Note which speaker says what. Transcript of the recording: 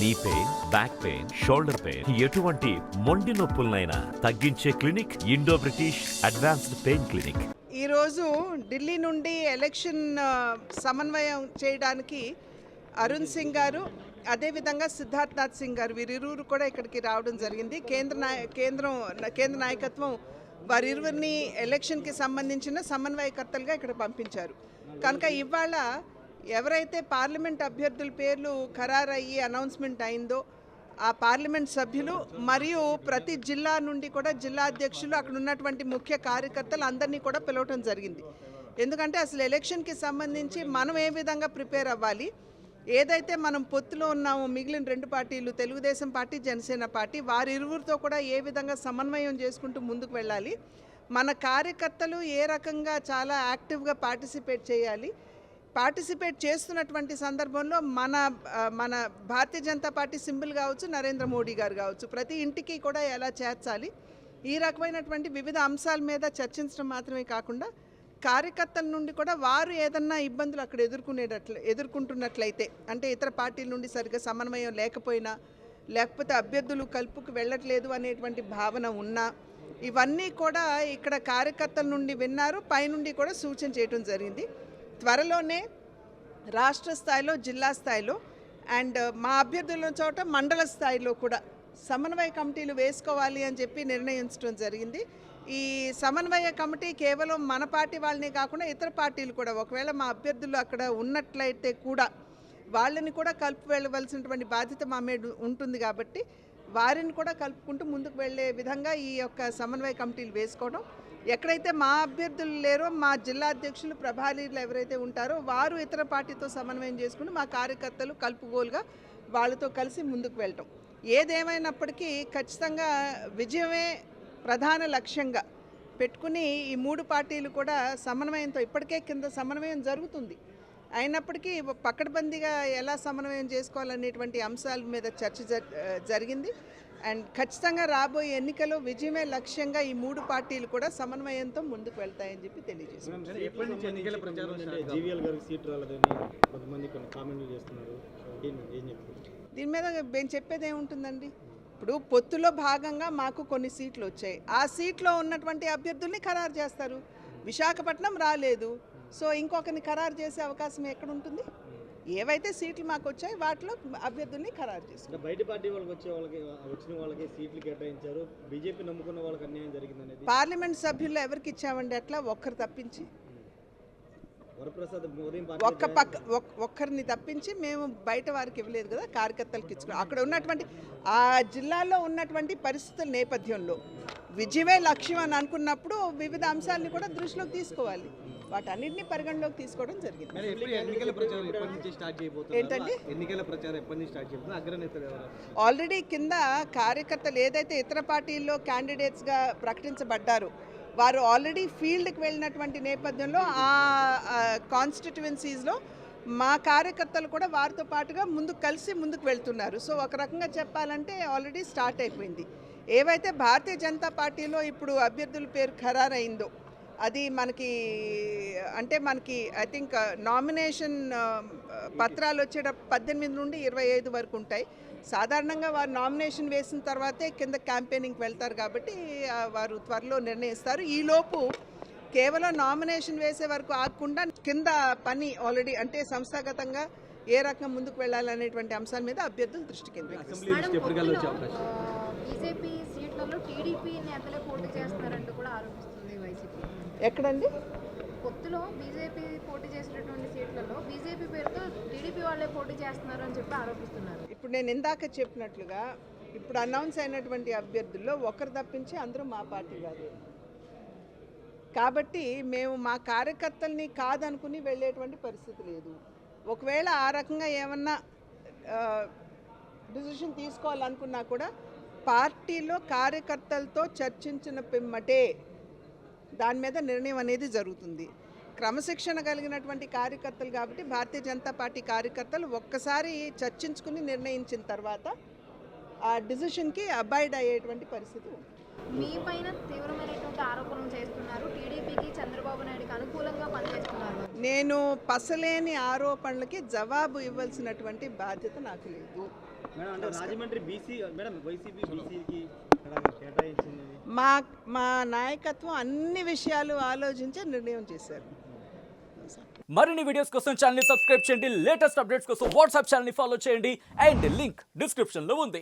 Speaker 1: Knee pain, back pain, shoulder pain, ఎటువంటి మొండి నొప్పులనైనా తగ్గించే clinic Indo British advanced pain clinic.
Speaker 2: ఈరోజు ఢిల్లీ నుండి ఎలక్షన్ సమన్వయం చేయడానికి అరుణ్ సింగ్ గారు, అదేవిధంగా సిద్ధార్థ్ నాథ్ సింగ్ గారు వీరిరువురు కూడా ఇక్కడికి రావడం జరిగింది. కేంద్ర నాయకత్వం వారిరువురిని ఎలక్షన్కి సంబంధించిన సమన్వయకర్తలుగా ఇక్కడ పంపించారు. కనుక ఇవాళ ఎవరైతే పార్లమెంట్ అభ్యర్థుల పేర్లు ఖరారయ్యి అనౌన్స్మెంట్ అయిందో ఆ పార్లమెంట్ సభ్యులు మరియు ప్రతి జిల్లా నుండి కూడా జిల్లా అధ్యక్షులు అక్కడ ఉన్నటువంటి ముఖ్య కార్యకర్తలు అందరినీ కూడా పిలవటం జరిగింది. ఎందుకంటే అసలు ఎలక్షన్కి సంబంధించి మనం ఏ విధంగా ప్రిపేర్ అవ్వాలి, ఏదైతే మనం పొత్తులో ఉన్నామో మిగిలిన రెండు పార్టీలు తెలుగుదేశం పార్టీ, జనసేన పార్టీ, వారిరువురితో కూడా ఏ విధంగా సమన్వయం చేసుకుంటూ ముందుకు వెళ్ళాలి, మన కార్యకర్తలు ఏ రకంగా చాలా యాక్టివ్గా పార్టిసిపేట్ చేయాలి, పార్టిసిపేట్ చేస్తున్నటువంటి సందర్భంలో మన భారతీయ జనతా పార్టీ సింబల్ కావచ్చు, నరేంద్ర మోడీ గారు కావచ్చు, ప్రతి ఇంటికి కూడా ఎలా చేర్చాలి, ఈ రకమైనటువంటి వివిధ అంశాల మీద చర్చించడం మాత్రమే కాకుండా కార్యకర్తల నుండి కూడా వారు ఏదన్నా ఇబ్బందులు అక్కడ ఎదుర్కొంటున్నట్లయితే, అంటే ఇతర పార్టీల నుండి సరిగ్గా సమన్వయం లేకపోయినా, లేకపోతే అభ్యర్థులు కలుపుకు వెళ్ళట్లేదు అనేటువంటి భావన ఉన్నా, ఇవన్నీ కూడా ఇక్కడ కార్యకర్తల నుండి విన్నారు, పైనుండి కూడా సూచన చేయడం జరిగింది. త్వరలోనే రాష్ట్ర స్థాయిలో, జిల్లా స్థాయిలో అండ్ మా అభ్యర్థుల చోట మండల స్థాయిలో కూడా సమన్వయ కమిటీలు వేసుకోవాలి అని చెప్పి నిర్ణయించడం జరిగింది. ఈ సమన్వయ కమిటీ కేవలం మన పార్టీ వాళ్ళనే కాకుండా ఇతర పార్టీలు కూడా, ఒకవేళ మా అభ్యర్థులు అక్కడ ఉన్నట్లయితే కూడా వాళ్ళని కూడా కలుపు వెళ్ళవలసినటువంటి బాధ్యత మా మీద ఉంటుంది. కాబట్టి వారిని కూడా కలుపుకుంటూ ముందుకు వెళ్ళే విధంగా ఈ యొక్క సమన్వయ కమిటీలు వేసుకోవడం, ఎక్కడైతే మా అభ్యర్థులు లేరో మా జిల్లా అధ్యక్షులు, ప్రభారీలు ఎవరైతే ఉంటారో వారు ఇతర పార్టీతో సమన్వయం చేసుకుని మా కార్యకర్తలు కలుపుగోలుగా వాళ్ళతో కలిసి ముందుకు వెళ్ళటం. ఏదేమైనప్పటికీ ఖచ్చితంగా విజయమే ప్రధాన లక్ష్యంగా పెట్టుకుని ఈ మూడు పార్టీలు కూడా సమన్వయంతో, ఇప్పటికే కింద సమన్వయం జరుగుతుంది, అయినప్పటికీ పకడ్బందీగా ఎలా సమన్వయం చేసుకోవాలనేటువంటి అంశాల మీద చర్చ జరిగింది. అండ్ ఖచ్చితంగా రాబోయే ఎన్నికల్లో విజయమే లక్ష్యంగా ఈ మూడు పార్టీలు కూడా సమన్వయంతో ముందుకు వెళ్తాయని చెప్పి తెలియజేస్తున్నారు. దీని మీద మేము చెప్పేది ఏముంటుందండి, ఇప్పుడు పొత్తులో భాగంగా మాకు కొన్ని సీట్లు వచ్చాయి, ఆ సీట్లో ఉన్నటువంటి అభ్యర్థుల్ని ఖరారు చేస్తారు. విశాఖపట్నం రాలేదు, సో ఇంకొకరిని ఖరారు చేసే అవకాశం ఎక్కడ ఉంటుంది? ఏవైతే సీట్లు మాకు వచ్చాయి వాటిలో అభ్యర్థుల్ని ఖరారు చేస్తారు.
Speaker 3: బయట పార్టీ వాళ్ళకి వచ్చిన వాళ్ళకి సీట్లు కేటాయించారు, బీజేపీ నమ్ముకున్న వాళ్ళకి అన్యాయం జరిగిందనేది.
Speaker 2: పార్లమెంట్ సభ్యుల్లో ఎవరికి ఇచ్చామండి అట్లా? ఒక్కరు తప్పించి, ఒక్కరిని తప్పించి మేము బయట వారికి ఇవ్వలేదు కదా, కార్యకర్తలకు ఇచ్చుకున్నాం. అక్కడ ఉన్నటువంటి ఆ జిల్లాలో ఉన్నటువంటి పరిస్థితుల నేపథ్యంలో విజయమే లక్ష్యం అని అనుకున్నప్పుడు వివిధ అంశాలని కూడా దృష్టిలోకి తీసుకోవాలి, వాటన్నిటిని పరిగణలోకి తీసుకోవడం జరిగింది. ఏంటండి, ఆల్రెడీ కింద కార్యకర్తలు ఏదైతే ఇతర పార్టీల్లో క్యాండిడేట్స్గా ప్రకటించబడ్డారో వారు ఆల్రెడీ ఫీల్డ్కి వెళ్ళినటువంటి నేపథ్యంలో ఆ కాన్స్టిట్యువెన్సీస్లో మా కార్యకర్తలు కూడా వారితో పాటుగా ముందుకు వెళ్తున్నారు. సో ఒక రకంగా చెప్పాలంటే ఆల్రెడీ స్టార్ట్ అయిపోయింది. ఏవైతే భారతీయ జనతా పార్టీలో ఇప్పుడు అభ్యర్థుల పేరు ఖరారైందో అది మనకి ఐ థింక్ నామినేషన్ పత్రాలు వచ్చేట 18 నుండి 25 వరకు ఉంటాయి. సాధారణంగా వారు నామినేషన్ వేసిన తర్వాతే కింద క్యాంపెయినింగ్కి వెళ్తారు కాబట్టి వారు త్వరలో నిర్ణయిస్తారు. ఈలోపు కేవలం నామినేషన్ వేసే వరకు ఆగకుండా కింద పని ఆల్రెడీ, అంటే సంస్థాగతంగా ఏ రకంగా ముందుకు వెళ్ళాలనేటువంటి అంశాల మీద అభ్యర్థులు దృష్టి కేంద్రీకరిస్తారు. ఎక్కడండి?
Speaker 4: పొత్తులో బీజేపీ పోటీ చేసినటువంటి సీట్లలో బీజేపీ పేరుతో టీడీపీ వాళ్ళే పోటీ చేస్తున్నారు అని చెప్పి ఆరోపిస్తున్నారు.
Speaker 2: ఇప్పుడు నేను ఇందాక చెప్పినట్లుగా ఇప్పుడు అనౌన్స్ అయినటువంటి అభ్యర్థుల్లో ఒకరు తప్పించి అందరూ మా పార్టీ కాదు. కాబట్టి మేము మా కార్యకర్తల్ని కాదనుకుని వెళ్ళేటువంటి పరిస్థితి లేదు. ఒకవేళ ఆ రకంగా ఏమన్నా డిసిషన్ తీసుకోవాలనుకున్నా కూడా పార్టీలో కార్యకర్తలతో చర్చించిన పిమ్మటే దాని మీద నిర్ణయం అనేది జరుగుతుంది. క్రమశిక్షణ కలిగినటువంటి కార్యకర్తలు కాబట్టి భారతీయ జనతా పార్టీ కార్యకర్తలు ఒక్కసారి చర్చించుకుని నిర్ణయించిన తర్వాత ఆ డిసిషన్కి అబాయిడ్ అయ్యేటువంటి పరిస్థితి ఉంది.
Speaker 4: మీ పైన తీవ్రమైనటువంటి ఆరోపణలు చేస్తున్నారు, టీడీపీకి చంద్రబాబు నాయుడుకి అనుకూలంగా పనిచేస్తున్నారు.
Speaker 2: నేను పసలేని ఆరోపణలకి జవాబు ఇవ్వాల్సినటువంటి బాధ్యత నాకు లేదు.
Speaker 3: మేడం అంటే రాజమండ్రి బీసీ మేడం వైసీపీ బీసీకి ఇక్కడ కేటాయించింది.
Speaker 2: మా మా నాయకత్వం అన్ని విషయాలు ఆలోచించి నిర్ణయం చేశారు.
Speaker 5: మరిన్ని వీడియోస్ కోసం ఛానల్ ని సబ్స్క్రైబ్ చేయండి, లేటెస్ట్ అప్డేట్స్ కోసం వాట్సాప్ ఛానల్ ని ఫాలో చేయండి అండ్ లింక్ డిస్క్రిప్షన్ లో ఉంది.